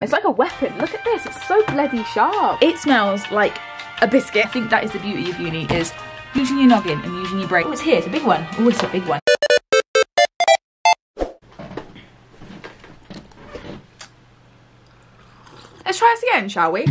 It's like a weapon. Look at this, it's so bloody sharp. It smells like a biscuit. I think that is the beauty of uni, is using your noggin and using your brain. Oh, it's here, it's a big one. Oh, it's a big one. Let's try this again, shall we?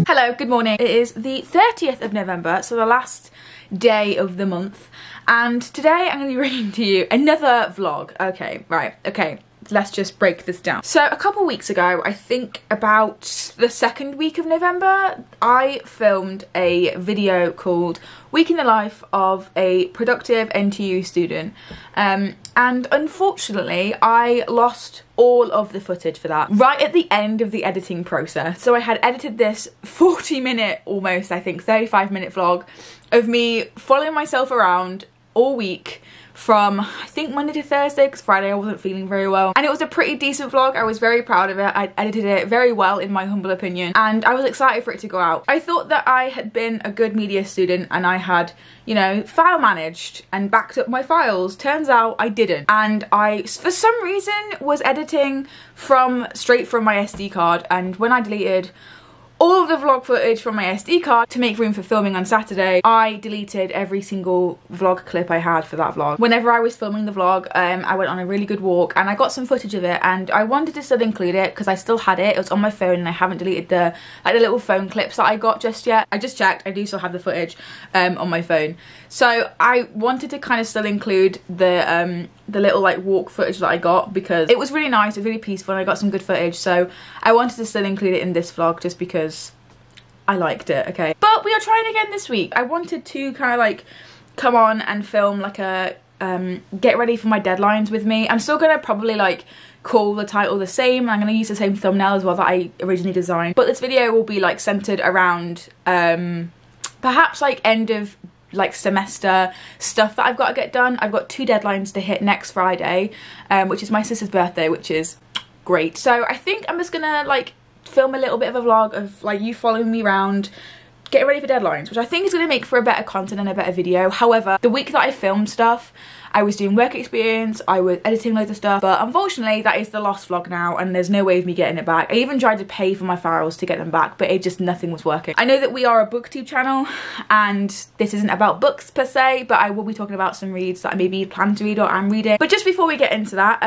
Hello, good morning. It is the 30th of November, so the last day of the month, and today I'm going to be bringing to you another vlog. Okay, let's just break this down. So a couple weeks ago, I think about the second week of November, I filmed a video called Week in the Life of a Productive NTU Student, and unfortunately I lost all of the footage for that right at the end of the editing process. So I had edited this 40-minute, almost I think 35-minute vlog of me following myself around all week from I think Monday to Thursday, because Friday I wasn't feeling very well, and it was a pretty decent vlog. I was very proud of it. I edited it very well in my humble opinion, and I was excited for it to go out. I thought that I had been a good media student and I had, you know, file managed and backed up my files. Turns out I didn't, and I for some reason was editing straight from my SD card, and when I deleted all of the vlog footage from my SD card to make room for filming on Saturday, I deleted every single vlog clip I had for that vlog. Whenever I was filming the vlog, I went on a really good walk and I got some footage of it, and I wanted to still include it because I still had it. It was on my phone and I haven't deleted the little phone clips that I got just yet. I just checked, I do still have the footage on my phone. So I wanted to kind of still include the little like walk footage that I got because it was really nice, it was really peaceful, and I got some good footage, so I wanted to still include it in this vlog just because I liked it, okay? But we are trying again this week. I wanted to kind of like come on and film like a get ready for my deadlines with me. I'm still gonna probably like call the title the same. I'm gonna use the same thumbnail as well that I originally designed, but this video will be like centered around perhaps like end of like semester stuff that I've got to get done. I've got 2 deadlines to hit next Friday, which is my sister's birthday, which is great. So I think I'm just gonna like film a little bit of a vlog of like you following me around, getting ready for deadlines, which I think is going to make for a better content and a better video. However, the week that I filmed stuff, I was doing work experience, I was editing loads of stuff, but unfortunately that is the lost vlog now and there's no way of me getting it back. I even tried to pay for my files to get them back, but nothing was working. I know that we are a booktube channel and this isn't about books per se, but I will be talking about some reads that I maybe plan to read or am reading. But just before we get into that,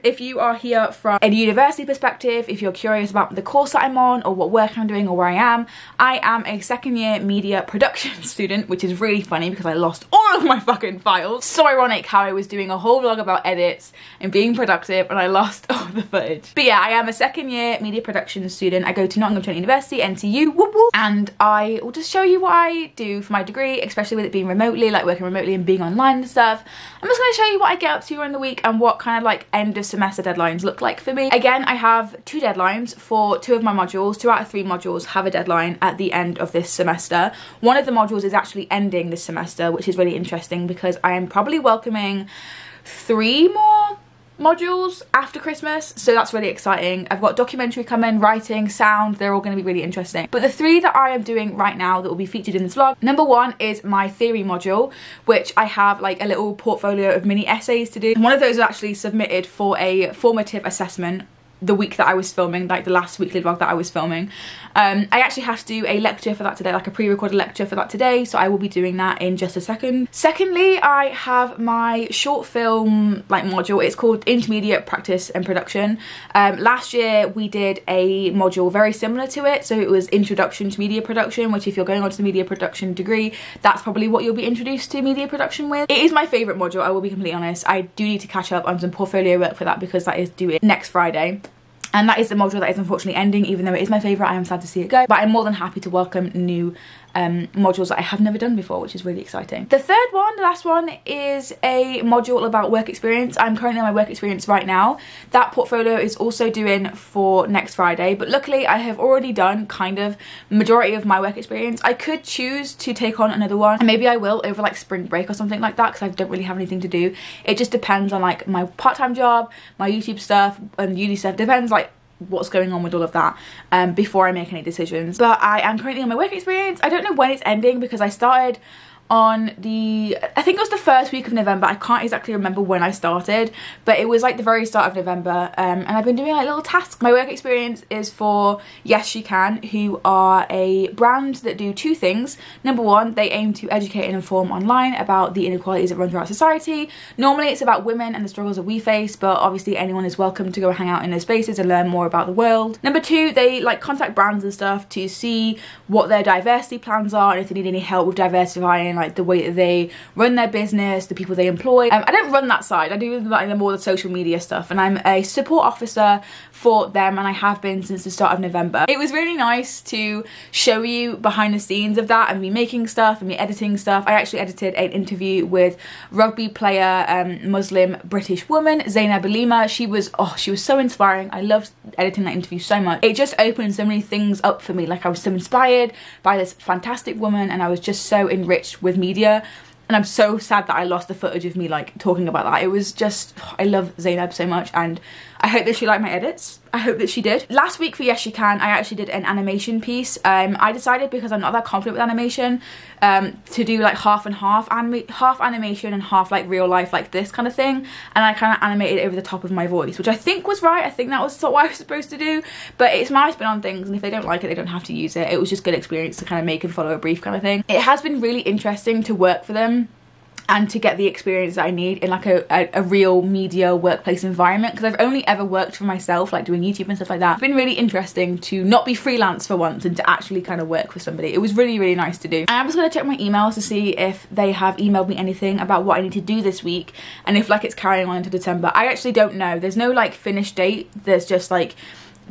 if you are here from a university perspective, if you're curious about the course that I'm on or what work I'm doing or where I am a second year media production student, which is really funny because I lost all of my fucking files. So ironic how I was doing a whole vlog about edits and being productive and I lost all the footage. But yeah, I am a second year media production student. I go to Nottingham Trent University, NTU, whoop whoop, and I will just show you what I do for my degree, especially with it being remotely, like working remotely and being online and stuff. I'm just going to show you what I get up to during the week and what kind of like end of semester deadlines look like for me. Again, I have 2 deadlines for 2 of my modules. 2 out of 3 modules have a deadline at the end of this semester. One of the modules is actually ending this semester, which is really interesting because I am probably welcoming 3 more modules after Christmas, so that's really exciting. I've got documentary coming, writing, sound, they're all going to be really interesting. But the 3 that I am doing right now that will be featured in this vlog, number 1 is my theory module, which I have like a little portfolio of mini essays to do. And one of those was actually submitted for a formative assessment the week that I was filming, like the last weekly vlog that I was filming. I actually have to do a lecture for that today, like a pre-recorded lecture for that today, so I will be doing that in just a second. Secondly, I have my short film like module. It's called Intermediate Practice and Production. Last year we did a module very similar to it, so it was Introduction to Media Production, which if you're going on to the media production degree, that's probably what you'll be introduced to media production with. It is my favourite module, I will be completely honest. I do need to catch up on some portfolio work for that because that is due next Friday. And that is the module that is unfortunately ending, even though it is my favourite. I am sad to see it go, but I'm more than happy to welcome new modules that I have never done before, which is really exciting. The third one, the last one, is a module about work experience. I'm currently on my work experience right now. That portfolio is also due for next Friday, but luckily I have already done kind of majority of my work experience. I could choose to take on another one, and maybe I will over like spring break or something like that, because I don't really have anything to do. It just depends on like my part-time job, my YouTube stuff and uni stuff. Depends like what's going on with all of that before I make any decisions. But I am currently on my work experience. I don't know when it's ending because I started on the, I think it was the first week of November. I can't exactly remember when I started, but it was like the very start of November, and I've been doing like little tasks. My work experience is for Yes She Can, who are a brand that do two things. Number one, they aim to educate and inform online about the inequalities that run throughout society. Normally it's about women and the struggles that we face, but obviously anyone is welcome to go hang out in their spaces and learn more about the world. Number two, they like contact brands and stuff to see what their diversity plans are and if they need any help with diversifying like the way that they run their business, the people they employ. I don't run that side. I do like the more the social media stuff, and I'm a support officer for them, and I have been since the start of November. It was really nice to show you behind the scenes of that, and me making stuff and me editing stuff. I actually edited an interview with rugby player, Muslim British woman Zainab Alima. She was so inspiring. I loved editing that interview so much. It just opened so many things up for me. Like I was so inspired by this fantastic woman, and I was just so enriched with media. And I'm so sad that I lost the footage of me like talking about that. It was just, I love Zainab so much, and I hope that she liked my edits. I hope that she did. Last week for Yes She Can, I actually did an animation piece. I decided, because I'm not that confident with animation, to do like half and half, half animation and half like real life, like this kind of thing. And I kind of animated over the top of my voice, which I think was right. I think that was what I was supposed to do. But it's my spin on things, and if they don't like it, they don't have to use it. It was just good experience to kind of make and follow a brief kind of thing. It has been really interesting to work for them and to get the experience that I need in like a real media workplace environment, because I've only ever worked for myself, like doing YouTube and stuff like that. It's been really interesting to not be freelance for once and to actually kind of work for somebody. It was really, really nice to do. And I'm just going to check my emails to see if they have emailed me anything about what I need to do this week, and if like it's carrying on into December. I actually don't know. There's no like finished date. There's just like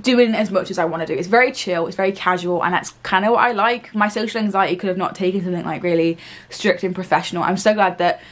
doing as much as I want to do. It's very chill, it's very casual, and that's kind of what I like. My social anxiety could have not taken something like really strict and professional. I'm so glad that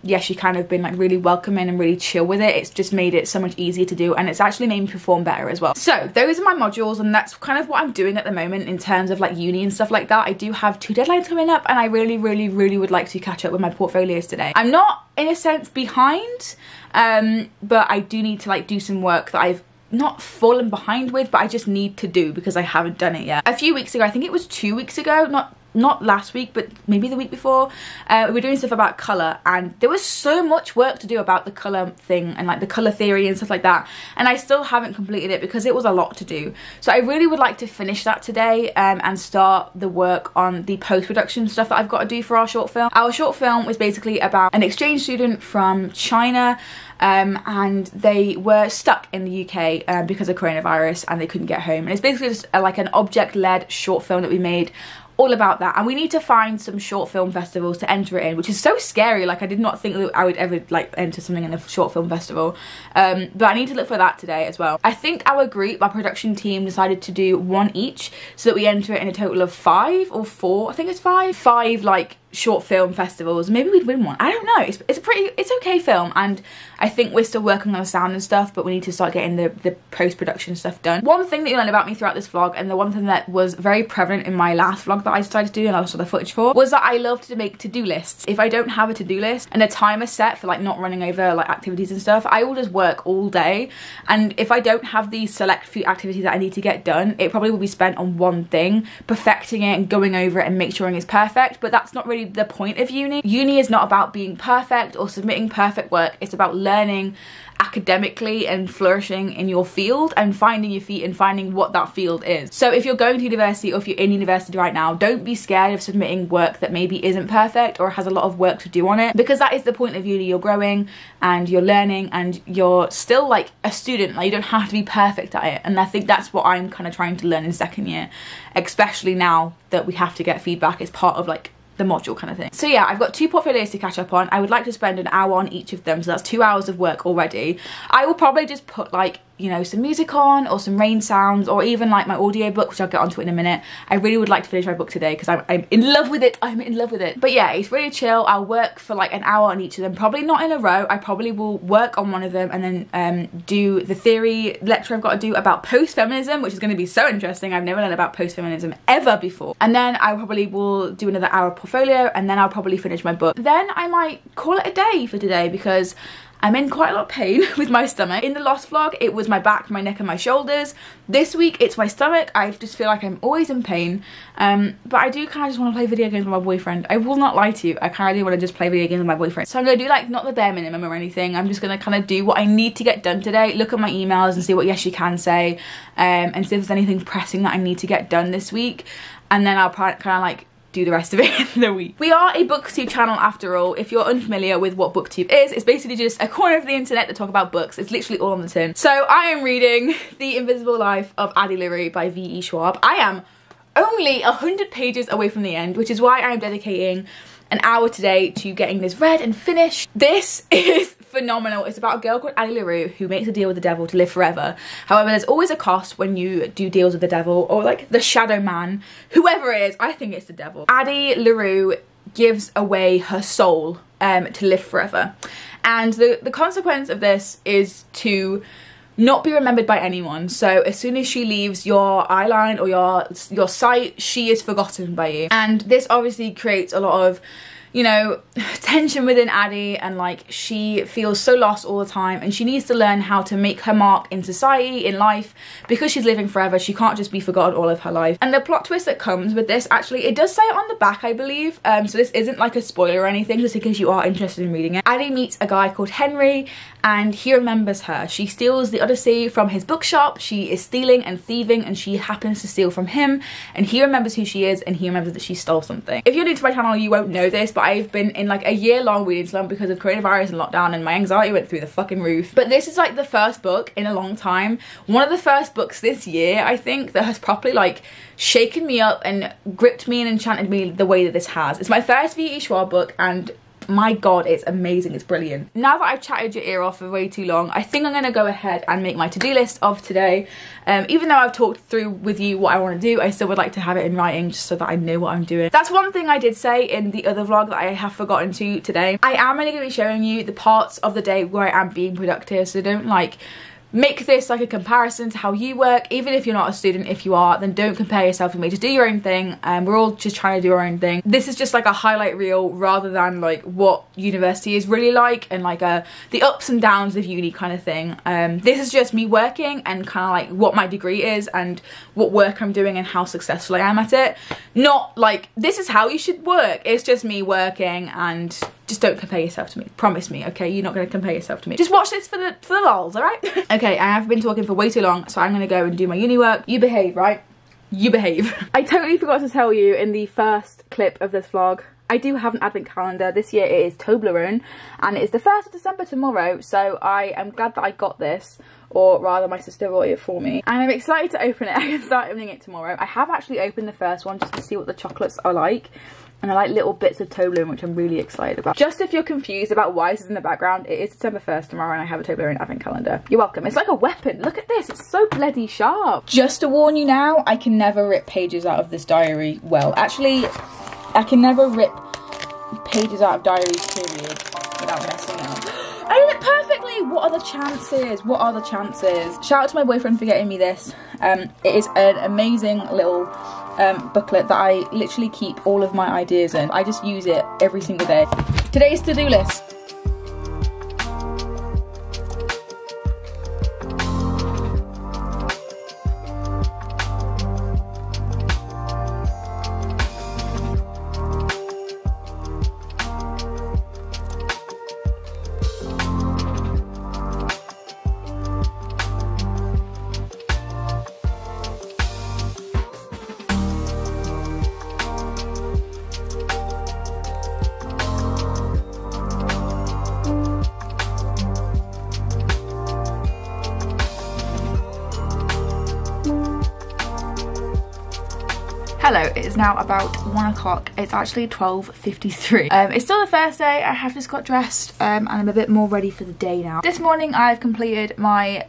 Yes She Can have been like really welcoming and really chill with it. It's just made it so much easier to do, and it's actually made me perform better as well. So those are my modules, and that's kind of what I'm doing at the moment in terms of like uni and stuff like that. I do have 2 deadlines coming up, and I really would like to catch up with my portfolios today. I'm not in a sense behind, but I do need to like do some work that I've not fallen behind with, but I just need to do because I haven't done it yet. A few weeks ago, I think it was 2 weeks ago, not last week, but maybe the week before, we were doing stuff about colour, and there was so much work to do about the colour thing and like the colour theory and stuff like that, and I still haven't completed it because it was a lot to do. So I really would like to finish that today, and start the work on the post-production stuff that I've got to do for our short film. Our short film was basically about an exchange student from China, and they were stuck in the UK because of coronavirus, and they couldn't get home. And it's basically just like an object-led short film that we made all about that, and we need to find some short film festivals to enter it in, which is so scary. Like I did not think that I would ever like enter something in a short film festival, but I need to look for that today as well. I think our group, our production team, decided to do 1 each so that we enter it in a total of 5 or 4, I think it's 5 like short film festivals. Maybe we'd win one, I don't know. It's okay film, and I think we're still working on the sound and stuff, but we need to start getting the post-production stuff done. One thing that you learn about me throughout this vlog, and the one thing that was very prevalent in my last vlog that I decided to do and I saw the footage for, was that I love to make to-do lists. If I don't have a to-do list and a timer set for like not running over like activities and stuff, I will just work all day, and if I don't have these select few activities that I need to get done, it probably will be spent on one thing, perfecting it and going over it and make sure it's perfect. But that's not really the point of uni. Uni is not about being perfect or submitting perfect work. It's about learning academically and flourishing in your field and finding your feet and finding what that field is. So if you're going to university, or if you're in university right now, don't be scared of submitting work that maybe isn't perfect or has a lot of work to do on it, because that is the point of uni. You're growing and you're learning and you're still like a student. Like you don't have to be perfect at it, and I think that's what I'm kind of trying to learn in second year, especially now that we have to get feedback as part of like the module kind of thing. So yeah, I've got 2 portfolios to catch up on. I would like to spend an hour on each of them, so that's 2 hours of work already. I will probably just put like you know, some music on or some rain sounds, or even like my audiobook, which I'll get onto in a minute. I really would like to finish my book today because I'm in love with it. I'm in love with it. But yeah, it's really chill. I'll work for like an hour on each of them, probably not in a row. I probably will work on one of them and then do the theory lecture I've got to do about post-feminism, which is going to be so interesting. I've never learned about post-feminism ever before. And then I probably will do another hour portfolio, and then I'll probably finish my book. Then I might call it a day for today because I'm in quite a lot of pain with my stomach. In the last vlog, it was my back, my neck and my shoulders. This week, it's my stomach. I just feel like I'm always in pain. But I do kind of just want to play video games with my boyfriend. I will not lie to you. I kind of do want to just play video games with my boyfriend. So I'm going to do like not the bare minimum or anything. I'm just going to kind of do what I need to get done today. Look at my emails and see what yes you can say. And see if there's anything pressing that I need to get done this week. And then I'll kind of like do the rest of it in the week. We are a booktube channel after all. If you're unfamiliar with what booktube is, it's basically just a corner of the internet that talk about books. It's literally all on the tin. So I am reading The Invisible Life of Addie LaRue by V.E. Schwab. I am only 100 pages away from the end, which is why I am dedicating an hour today to getting this read and finished. This is phenomenal. It's about a girl called Addie LaRue who makes a deal with the devil to live forever. However, there's always a cost when you do deals with the devil, or like the shadow man, whoever it is. I think it's the devil. Addie LaRue gives away her soul to live forever. And the consequence of this is to not be remembered by anyone. So as soon as she leaves your eye line or your sight, she is forgotten by you. And this obviously creates a lot of, you know, tension within Addie, and like she feels so lost all the time, and she needs to learn how to make her mark in society, in life, because she's living forever. She can't just be forgotten all of her life. And the plot twist that comes with this, actually, it does say it on the back, I believe, so this isn't like a spoiler or anything, just in case you are interested in reading it. Addie meets a guy called Henry, and he remembers her. She steals the Odyssey from his bookshop. She is stealing and thieving, and she happens to steal from him, and he remembers who she is, and he remembers that she stole something. If you're new to my channel, you won't know this, but I've been in like a year-long reading slump because of coronavirus and lockdown, and my anxiety went through the fucking roof. But this is like the first book in a long time, one of the first books this year, I think, that has properly like shaken me up and gripped me and enchanted me the way that this has. It's my first V.E. Schwab book, and my god, it's amazing, it's brilliant. Now that I've chatted your ear off for way too long, I think I'm going to go ahead and make my to-do list of today. Even though I've talked through with you what I want to do, I still would like to have it in writing just so that I know what I'm doing. That's one thing I did say in the other vlog that I have forgotten to today. I am only going to be showing you the parts of the day where I am being productive, so don't like make this like a comparison to how you work. Even if you're not a student, if you are, then don't compare yourself with me. Just do your own thing. We're all just trying to do our own thing. This is just like a highlight reel rather than like what university is really like, and like the ups and downs of uni kind of thing. This is just me working and kind of like what my degree is and what work I'm doing and how successful I am at it. Not like this is how you should work. It's just me working, and just don't compare yourself to me. Promise me, okay? You're not going to compare yourself to me. Just watch this for the lols, alright? Okay, I have been talking for way too long, so I'm going to go and do my uni work. You behave, right? You behave. I totally forgot to tell you in the first clip of this vlog, I do have an advent calendar. This year it is Toblerone, and it is the 1st of December tomorrow, so I am glad that I got this, or rather my sister bought it for me. And I'm excited to open it. I can start opening it tomorrow. I have actually opened the first one just to see what the chocolates are like. And I like little bits of Toblerone, which I'm really excited about. Just if you're confused about why this is in the background, it is December 1st tomorrow, and I have a Toblerone advent calendar. You're welcome. It's like a weapon. Look at this. It's so bloody sharp. Just to warn you now, I can never rip pages out of this diary. Well, actually, I can never rip pages out of diaries, period, without messing up. I did it perfectly! What are the chances? What are the chances? Shout out to my boyfriend for getting me this. It is an amazing little booklet that I literally keep all of my ideas in. I just use it every single day. Today's to-do list. Hello, it is now about 1 o'clock. It's actually 12:53. It's still the first day. I have just got dressed and I'm a bit more ready for the day now. This morning I've completed my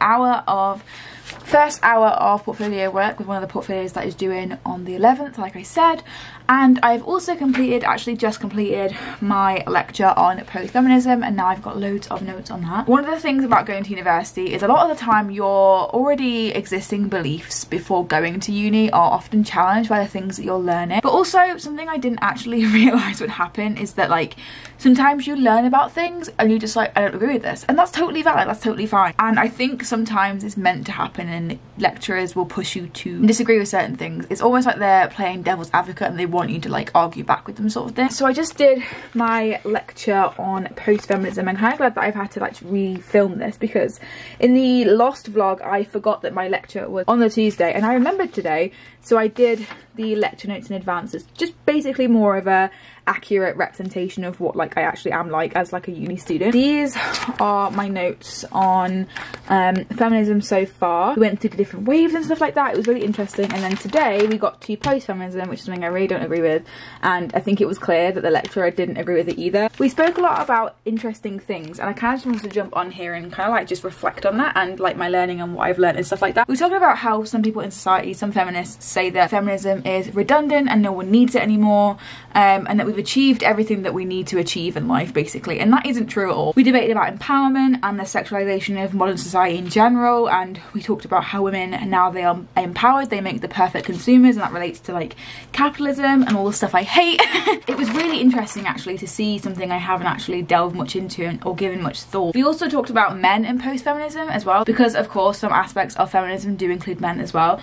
first hour of portfolio work with one of the portfolios that is due in on the 11th, like I said. And I've also just completed my lecture on post-feminism, and now I've got loads of notes on that. One of the things about going to university is a lot of the time your already existing beliefs before going to uni are often challenged by the things that you're learning. But also, something I didn't actually realise would happen is that, like, sometimes you learn about things and you just like, I don't agree with this. And that's totally valid, that's totally fine. And I think sometimes it's meant to happen and lecturers will push you to disagree with certain things. It's almost like they're playing devil's advocate and they want you to like argue back with them, sort of thing. So I just did my lecture on post-feminism. I'm kind of glad that I've had to like refilm this, because in the lost vlog I forgot that my lecture was on the Tuesday and I remembered today, so I did the lecture notes in advance. It's just basically more of a accurate representation of what like I actually am like as like a uni student. These are my notes on feminism so far. We went through the different waves and stuff like that. It was really interesting. And then today we got to post-feminism, which is something I really don't agree with, and I think it was clear that the lecturer didn't agree with it either. We spoke a lot about interesting things, and I kind of just wanted to jump on here and kind of like just reflect on that and like my learning and what I've learned and stuff like that. We were talking about how some people in society, some feminists, say that feminism is redundant and no one needs it anymore, and that we've achieved everything that we need to achieve in life, basically. And that isn't true at all. We debated about empowerment and the sexualization of modern society in general, and we talked about how women now they are empowered, they make the perfect consumers, and that relates to like capitalism and all the stuff I hate. It was really interesting actually to see something I haven't actually delved much into or given much thought. We also talked about men in post-feminism as well, because of course some aspects of feminism do include men as well,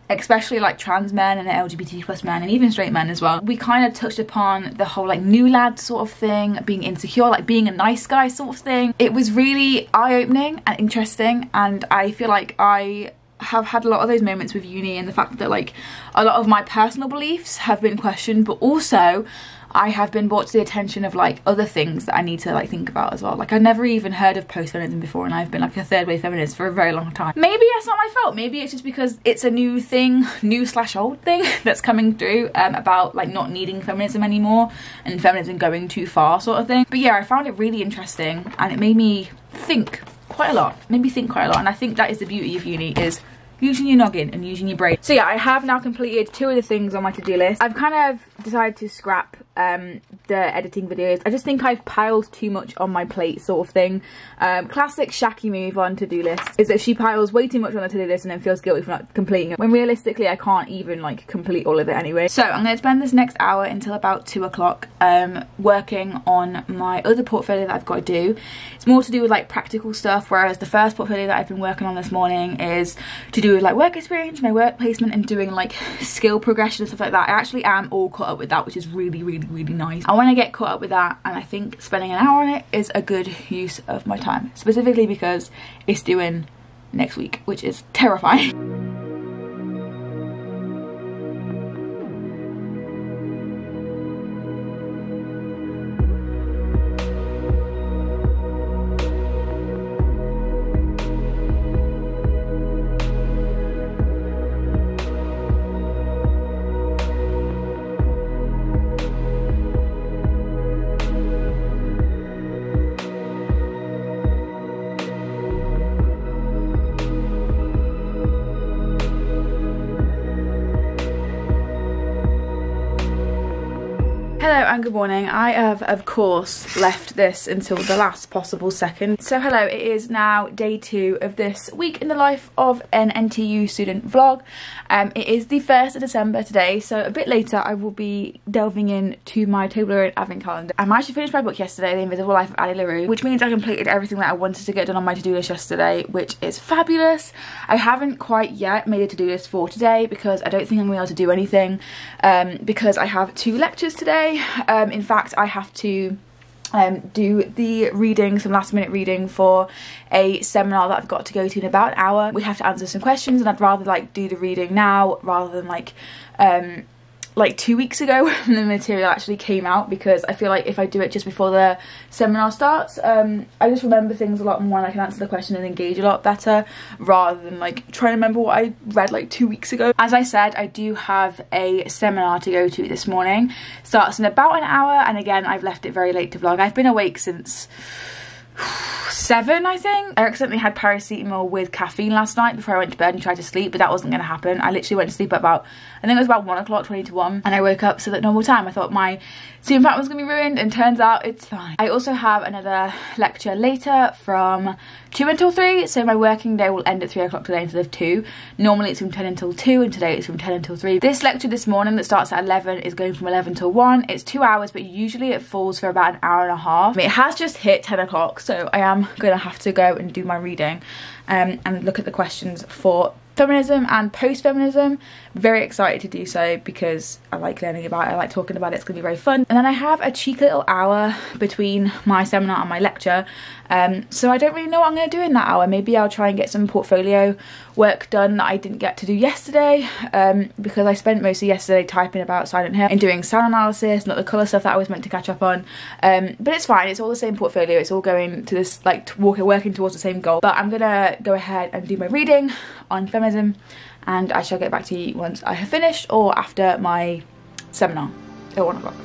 especially like trans men and LGBT+ men and even straight men as well. We kind of touched upon the whole like new lad sort of thing, being insecure, like being a nice guy sort of thing. It was really eye-opening and interesting, and I feel like I have had a lot of those moments with uni, and the fact that like a lot of my personal beliefs have been questioned, but also I have been brought to the attention of like other things that I need to like think about as well. Like I've never even heard of post-feminism before, and I've been like a third wave feminist for a very long time. Maybe that's not my fault. Maybe it's just because it's a new thing, new/old thing that's coming through about like not needing feminism anymore and feminism going too far sort of thing. But yeah, I found it really interesting and it made me think quite a lot. And I think that is the beauty of uni, is using your noggin and using your brain. So yeah, I have now completed 2 of the things on my to-do list. I've kind of decided to scrap the editing videos. I just think I've piled too much on my plate, sort of thing. Classic Shaki move on to-do list is that she piles way too much on the to-do list and then feels guilty for not completing it, when realistically I can't even like complete all of it anyway. So I'm going to spend this next hour until about 2 o'clock working on my other portfolio that I've got to do. It's more to do with like practical stuff, whereas the first portfolio that I've been working on this morning is to do with like work experience, my work placement, and doing like skill progression and stuff like that. I actually am all caught up with that, which is really nice. I want to get caught up with that, and I think spending an hour on it is a good use of my time, specifically because it's due in next week, which is terrifying. Hello and good morning. I have of course left this until the last possible second. So hello, it is now day 2 of this week in the life of an NTU student vlog. It is the 1st of December today, so a bit later I will be delving into my Toblerone advent calendar. I managed to finish my book yesterday, The Invisible Life of Annie LaRue, which means I completed everything that I wanted to get done on my to-do list yesterday, which is fabulous. I haven't quite yet made a to-do list for today because I don't think I'm going to be able to do anything because I have 2 lectures today. In fact, I have to do the reading, some last minute reading for a seminar that I've got to go to in about an hour. We have to answer some questions, and I'd rather like do the reading now rather than like like 2 weeks ago when the material actually came out, because I feel like if I do it just before the seminar starts, I just remember things a lot more and I can answer the question and engage a lot better, rather than like trying to remember what I read like 2 weeks ago. As I said, I do have a seminar to go to this morning. Starts in about an hour, and again, I've left it very late to vlog. I've been awake since 7, I think. I accidentally had paracetamol with caffeine last night before I went to bed and tried to sleep, but that wasn't going to happen. I literally went to sleep at about, I think it was about 1 o'clock, 20 to 1, and I woke up still at normal time. I thought my sleeping pattern was going to be ruined, and turns out it's fine. I also have another lecture later from 2 until 3, so my working day will end at 3 o'clock today instead of 2. Normally it's from 10 until 2, and today it's from 10 until 3. This lecture this morning that starts at 11 is going from 11 till 1. It's 2 hours, but usually it falls for about an hour and a half. It has just hit 10 o'clock, so I am going to have to go and do my reading and look at the questions for feminism and post-feminism. Very excited to do so because I like learning about it, I like talking about it, it's gonna be very fun. And then I have a cheeky little hour between my seminar and my lecture, so I don't really know what I'm gonna do in that hour. Maybe I'll try and get some portfolio work done that I didn't get to do yesterday, because I spent most of yesterday typing about Silent Hill and doing sound analysis, not the colour stuff that I was meant to catch up on, but it's fine, it's all the same portfolio, it's all going to this, like, working towards the same goal. But I'm gonna go ahead and do my reading on feminism, and I shall get back to you once I have finished, or after my seminar at 1 o'clock.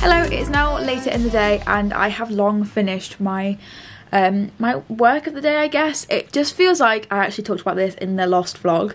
Hello, it's now later in the day and I have long finished my my work of the day, I guess. It just feels like, I actually talked about this in the Lost vlog,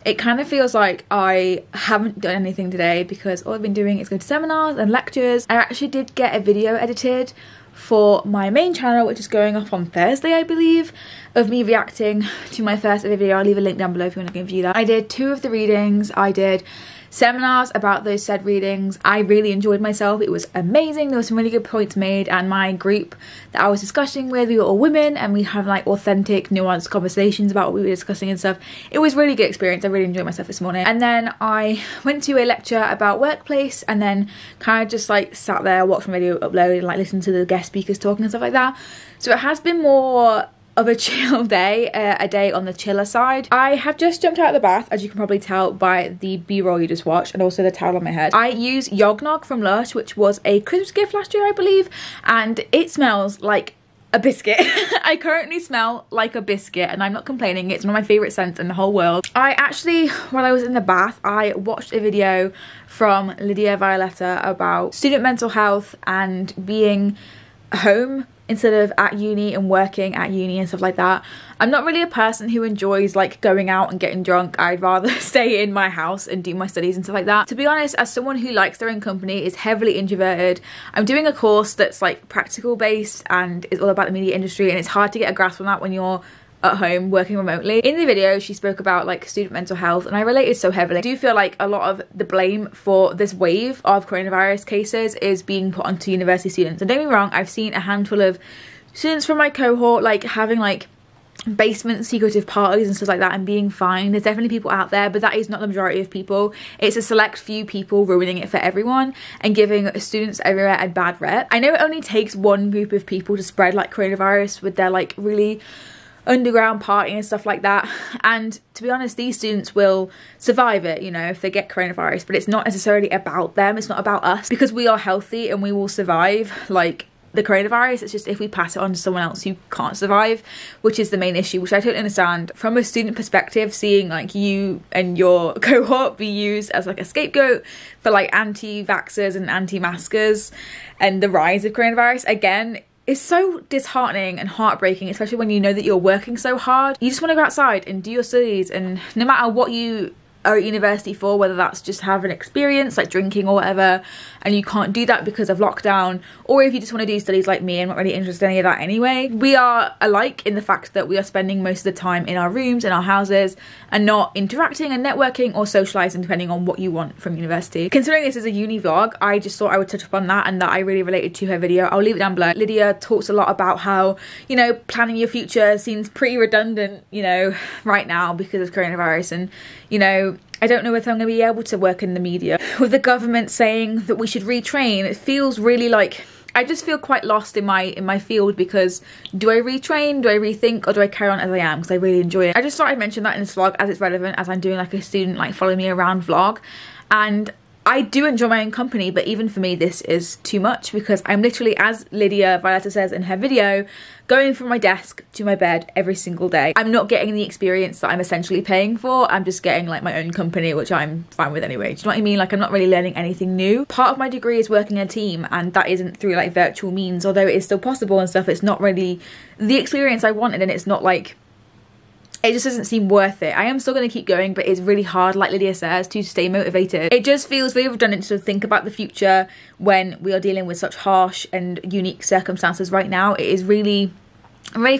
it kind of feels like I haven't done anything today because all I've been doing is going to seminars and lectures. I actually did get a video edited for my main channel, which is going off on Thursday, I believe, of me reacting to my first video. I'll leave a link down below if you want to go view that. I did 2 of the readings. I did seminars about those said readings. I really enjoyed myself. It was amazing. There were some really good points made, and my group that I was discussing with, we were all women and we had like authentic, nuanced conversations about what we were discussing and stuff. It was a really good experience. I really enjoyed myself this morning. And then I went to a lecture about workplace and then kind of just like sat there, watched my video upload and like listened to the guest speakers talking and stuff like that. So it has been more of a chill day, a day on the chiller side. I have just jumped out of the bath, as you can probably tell by the b-roll you just watched, and also the towel on my head. I use Yognog from Lush, which was a Christmas gift last year, I believe, and it smells like a biscuit. I currently smell like a biscuit and I'm not complaining. It's one of my favourite scents in the whole world. I actually, while I was in the bath, I watched a video from Lydia Violetta about student mental health and being home instead of at uni and working at uni and stuff like that. I'm not really a person who enjoys like going out and getting drunk. I'd rather stay in my house and do my studies and stuff like that. To be honest, as someone who likes their own company, is heavily introverted, I'm doing a course that's like practical based and is all about the media industry, and it's hard to get a grasp on that when you're at home working remotely. In the video she spoke about like student mental health and I related so heavily. I do feel like a lot of the blame for this wave of coronavirus cases is being put onto university students, and don't get me wrong, I've seen a handful of students from my cohort like having like basement secretive parties and stuff like that and being fine. There's definitely people out there, but that is not the majority of people. It's a select few people ruining it for everyone and giving students everywhere a bad rep. I know it only takes one group of people to spread like coronavirus with their like really underground partying and stuff like that, and to be honest, these students will survive it, you know, if they get coronavirus, but it's not necessarily about them, it's not about us, because we are healthy and we will survive like the coronavirus. It's just if we pass it on to someone else who can't survive, which is the main issue, which I don't understand from a student perspective, seeing like you and your cohort be used as like a scapegoat for like anti-vaxxers and anti-maskers and the rise of coronavirus. Again, it's so disheartening and heartbreaking, especially when you know that you're working so hard. You just want to go outside and do your studies, and no matter what you are at university for, whether that's just have an experience like drinking or whatever, and you can't do that because of lockdown, or if you just want to do studies like me and not really interested in any of that anyway. We are alike in the fact that we are spending most of the time in our rooms, in our houses, and not interacting and networking or socialising, depending on what you want from university. Considering this is a uni vlog, I just thought I would touch upon that, and that I really related to her video. I'll leave it down below. Lydia talks a lot about how, you know, planning your future seems pretty redundant, you know, right now because of coronavirus, and, you know, I don't know if I'm going to be able to work in the media. With the government saying that we should retrain, it feels really like, I just feel quite lost in my field, because do I retrain, do I rethink, or do I carry on as I am, because I really enjoy it. I just thought I'd mention that in this vlog as it's relevant, as I'm doing like a student like follow me around vlog, and I do enjoy my own company, but even for me this is too much, because I'm literally, as Lydia Violetta says in her video, going from my desk to my bed every single day. I'm not getting the experience that I'm essentially paying for. I'm just getting like my own company, which I'm fine with anyway. Do you know what I mean? Like, I'm not really learning anything new. Part of my degree is working in a team, and that isn't through like virtual means, although it is still possible and stuff. It's not really the experience I wanted, and it's not like, it just doesn't seem worth it. I am still going to keep going, but it's really hard, like Lydia says, to stay motivated. It just feels really redundant to think about the future when we are dealing with such harsh and unique circumstances right now. It is really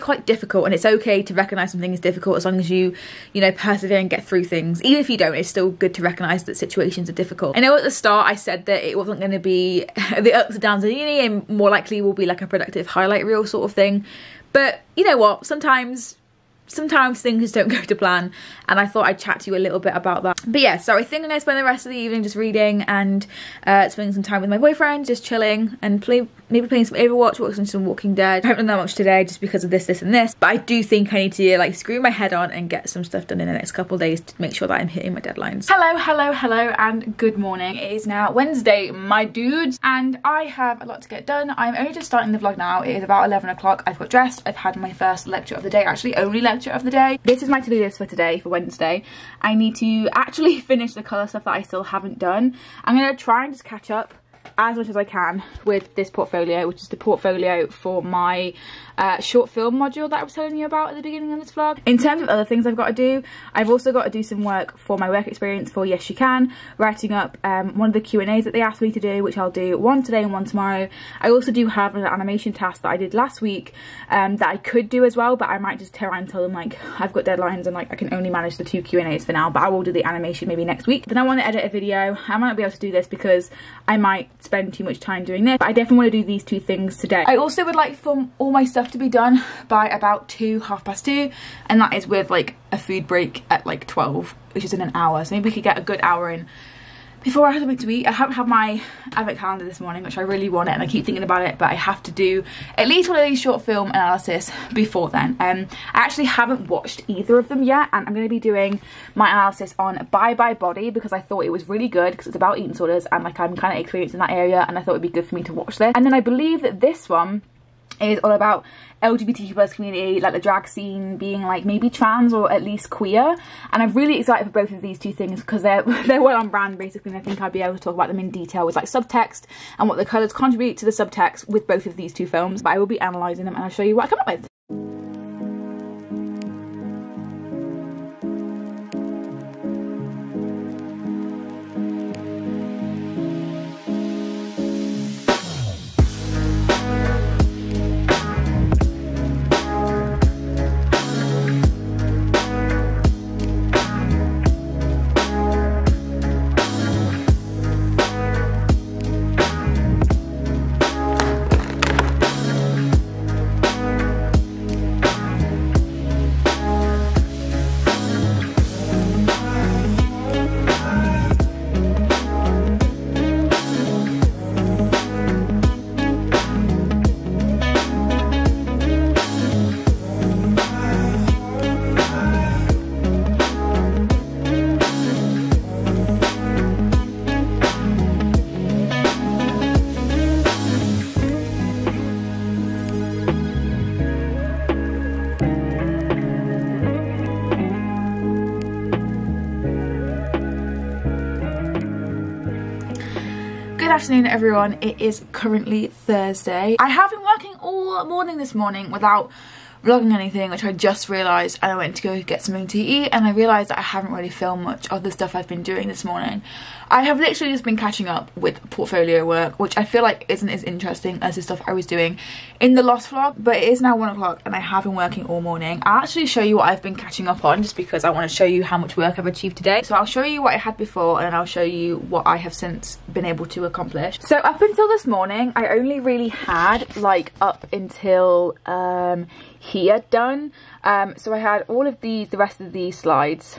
quite difficult, and it's okay to recognise something is difficult as long as you know, persevere and get through things. Even if you don't, it's still good to recognise that situations are difficult. I know at the start I said that it wasn't going to be the ups and downs of uni, and more likely will be like a productive highlight reel sort of thing. But you know what? Sometimes things just don't go to plan, and I thought I'd chat to you a little bit about that. But yeah, so I think I'm going to spend the rest of the evening just reading and spending some time with my boyfriend, just chilling, and maybe playing some Overwatch, watching some Walking Dead. I haven't done that much today just because of this and this, but I do think I need to like screw my head on and get some stuff done in the next couple of days to make sure that I'm hitting my deadlines. Hello, and good morning. It is now Wednesday, my dudes, and I have a lot to get done. I'm only just starting the vlog now. It is about 11 o'clock. I've got dressed. I've had my first lecture of the day, actually only lecture of the day. This is my to-do list for today, for Wednesday. I need to actually finish the colour stuff that I still haven't done. I'm going to try and just catch up as much as I can with this portfolio, which is the portfolio for my short film module that I was telling you about at the beginning of this vlog. In terms of other things I've got to do, I've also got to do some work for my work experience for Yes You Can, writing up one of the Q&As that they asked me to do, which I'll do one today and one tomorrow. I also do have an animation task that I did last week that I could do as well, but I might just try and tell them like I've got deadlines and like I can only manage the 2 Q&As for now, but I will do the animation maybe next week. Then I want to edit a video. I might not be able to do this because I might spend too much time doing this, but I definitely want to do these 2 things today. I also would like for all my stuff to be done by about 2:30, and that is with like a food break at like 12, which is in an hour, so maybe we could get a good hour in before I have something to eat. I haven't had my advent calendar this morning, which I really want it, and I keep thinking about it, but I have to do at least one of these short film analysis before then. I actually haven't watched either of them yet, and I'm going to be doing my analysis on Bye Bye Body because I thought it was really good, because it's about eating disorders and like I'm kind of experienced in that area, and I thought it would be good for me to watch this. And then I believe that this one is all about LGBTQ plus community, like the drag scene being like maybe trans or at least queer, and I'm really excited for both of these 2 things because they're well on brand basically, and I think I'll be able to talk about them in detail with like subtext and what the colours contribute to the subtext with both of these 2 films. But I will be analysing them and I'll show you what I come up with. afternoon everyone, it is currently Thursday. I have been working all morning this morning without vlogging anything, which I just realised, and I went to go get something to eat and I realised that I haven't really filmed much of the stuff I've been doing this morning. I have literally just been catching up with portfolio work, which I feel like isn't as interesting as the stuff I was doing in the Lost vlog, but it is now 1 o'clock and I have been working all morning. I'll actually show you what I've been catching up on just because I want to show you how much work I've achieved today. So I'll show you what I had before and then I'll show you what I have since been able to accomplish. So up until this morning, I only really had like up until here done. So I had all of these, the rest of these slides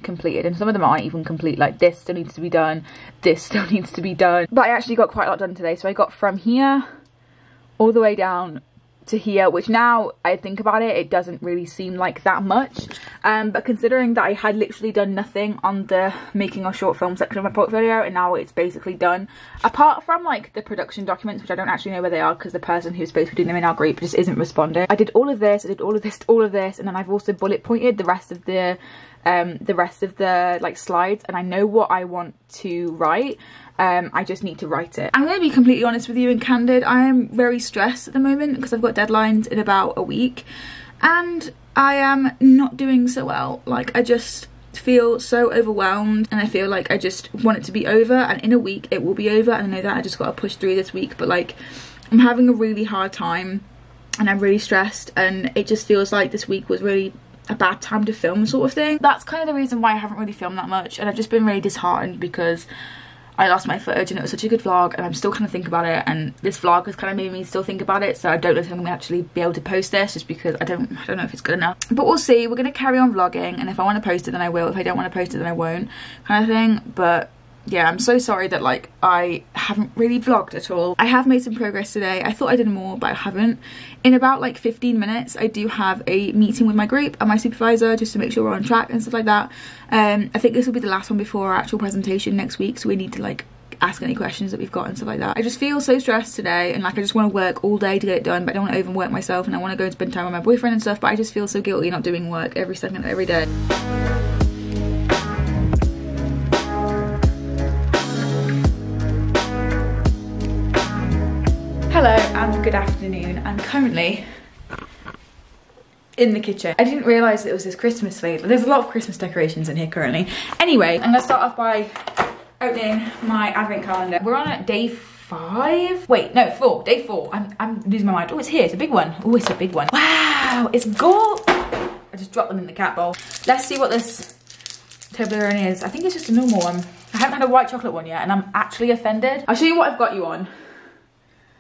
completed, and some of them aren't even complete, like this still needs to be done, this still needs to be done, but I actually got quite a lot done today. So I got from here all the way down to here, which now I think about it, it doesn't really seem like that much, but considering that I had literally done nothing on the making a short film section of my portfolio and now it's basically done, apart from like the production documents, which I don't actually know where they are because the person who's supposed to be doing them in our group just isn't responding. I did all of this, I did all of this, all of this, and then I've also bullet pointed the rest of the like slides, and I know what I want to write. I just need to write it. I'm going to be completely honest with you and candid. I am very stressed at the moment because I've got deadlines in about a week and I am not doing so well. Like, I just feel so overwhelmed and I feel like I just want it to be over, and in a week it will be over, and I know that I just got to push through this week, but like I'm having a really hard time and I'm really stressed, and it just feels like this week was really a bad time to film sort of thing. That's kind of the reason why I haven't really filmed that much, and I've just been really disheartened because I lost my footage and it was such a good vlog and I'm still kind of thinking about it, and this vlog has kind of made me still think about it, so I don't know if I'm going to actually be able to post this just because I don't know if it's good enough. But we'll see. We're going to carry on vlogging, and if I want to post it then I will, if I don't want to post it then I won't, kind of thing. But yeah, I'm so sorry that like I haven't really vlogged at all. I have made some progress today. I thought I did more, but I haven't. In about like 15 minutes, I do have a meeting with my group and my supervisor just to make sure we're on track and stuff like that. I think this will be the last one before our actual presentation next week, so we need to like ask any questions that we've got and stuff like that. I just feel so stressed today, and like I just want to work all day to get it done, but I don't want to overwork myself, and I want to go and spend time with my boyfriend and stuff, but I just feel so guilty not doing work every second of every day. Hello and good afternoon. I'm currently in the kitchen. I didn't realise that it was this Christmas sleeve. There's a lot of Christmas decorations in here currently. Anyway, I'm gonna start off by opening my advent calendar. We're on day 5. Wait, no, 4. Day 4. I'm losing my mind. Oh, it's here. It's a big one. Oh, it's a big one. Wow, it's gold. I just dropped them in the cat bowl. Let's see what this Toblerone is. I think it's just a normal one. I haven't had a white chocolate one yet, and I'm actually offended. I'll show you what I've got you on.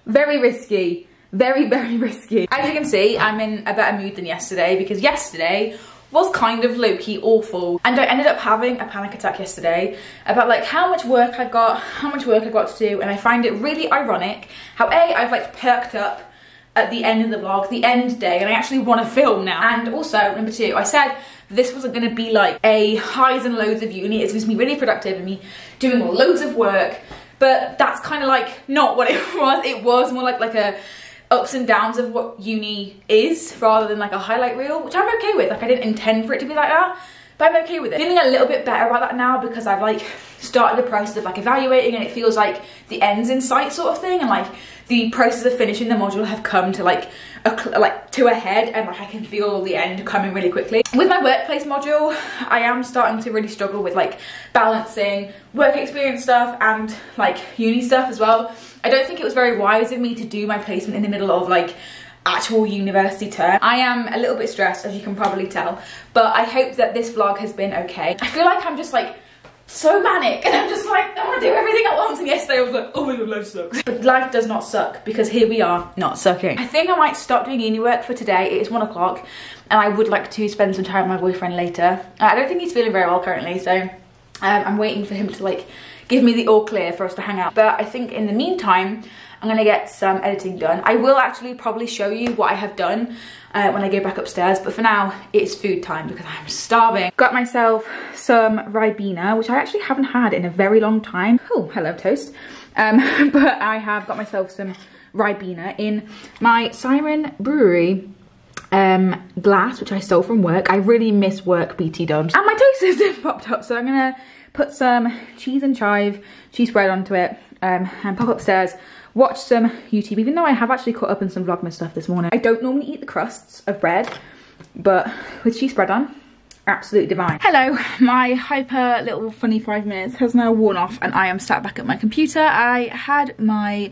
Very risky. Very, very risky. As you can see, I'm in a better mood than yesterday, because yesterday was kind of low-key awful, and I ended up having a panic attack yesterday about like how much work I've got to do, and I find it really ironic how I've like perked up at the end of the vlog, the end day, and I actually want to film now. And also, number 2, I said this wasn't going to be like a highs and lows of uni, it's going to be really productive and me doing loads of work, but that's kind of like not what it was. It was more like a ups and downs of what uni is rather than like a highlight reel, which I'm okay with. Like, I didn't intend for it to be like that, but I'm okay with it. Feeling a little bit better about that now because I've like started the process of like evaluating, and it feels like the end's in sight sort of thing, and like the process of finishing the module have come to like to a head, and like I can feel the end coming really quickly. With my workplace module, I am starting to really struggle with like balancing work experience stuff and like uni stuff as well. I don't think it was very wise of me to do my placement in the middle of like actual university term. I am a little bit stressed, as you can probably tell, but I hope that this vlog has been okay. I feel like I'm just like so manic, and I'm just like, I want to do everything at once, and yesterday I was like, oh my god, life sucks. But life does not suck, because here we are, not sucking. I think I might stop doing uni work for today. It is 1 o'clock, and I would like to spend some time with my boyfriend later. I don't think he's feeling very well currently, so I'm waiting for him to like give me the all clear for us to hang out. But I think in the meantime, I'm gonna get some editing done. I will actually probably show you what I have done when I go back upstairs, but for now it's food time because I'm starving. Got myself some Ribena, which I actually haven't had in a very long time. Oh, hello toast. But I have got myself some Ribena in my Siren Brewery glass, which I stole from work. I really miss work BT dubs. And my toasters have popped up, so I'm gonna put some cheese and chive, cheese bread onto it, and pop upstairs, watch some YouTube, even though I have actually caught up on some Vlogmas stuff this morning. I don't normally eat the crusts of bread, but with cheese bread on, absolutely divine. Hello, my hyper little funny 5 minutes has now worn off and I am sat back at my computer. I had my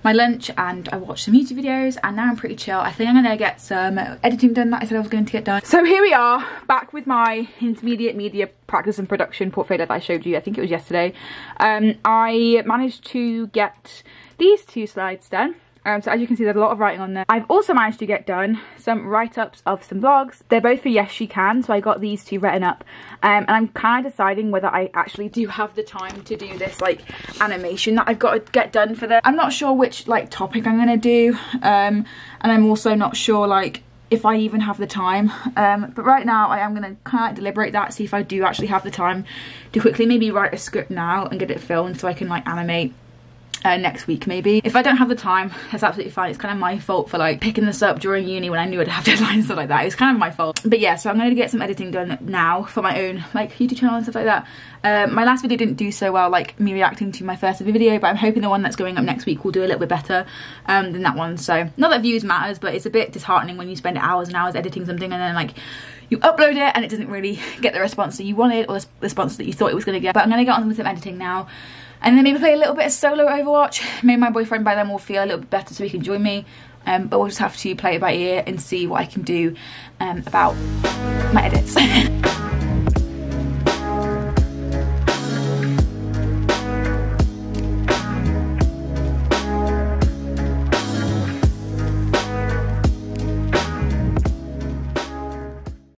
lunch and I watched some YouTube videos and now I'm pretty chill. I think I'm gonna get some editing done that I said I was going to get done. So here we are, back with my intermediate media practice and production portfolio that I showed you, I think it was yesterday. I managed to get these 2 slides done. So as you can see, there's a lot of writing on there. I've also managed to get done some write-ups of some vlogs. They're both for Yes She Can, so I got these 2 written up. And I'm kind of deciding whether I actually do have the time to do this like animation that I've got to get done for them. I'm not sure which like topic I'm gonna do. And I'm also not sure like if I even have the time. But right now I am gonna kind of like deliberate that, see if I do actually have the time to quickly maybe write a script now and get it filmed so I can like animate next week maybe. If I don't have the time, that's absolutely fine. It's kind of my fault for like picking this up during uni when I knew I'd have deadlines and stuff like that. It's kind of my fault. But yeah, so I'm going to get some editing done now for my own like YouTube channel and stuff like that. My last video didn't do so well, like me reacting to my first ever video, but I'm hoping the one that's going up next week will do a little bit better than that one. So not that views matters, but it's a bit disheartening when you spend hours and hours editing something and then like you upload it and it doesn't really get the response that you wanted or the response that you thought it was going to get. But I'm going to get on with some editing now. And then maybe play a little bit of solo Overwatch. Maybe my boyfriend by then will feel a little bit better so he can join me. But we'll just have to play it by ear and see what I can do about my edits.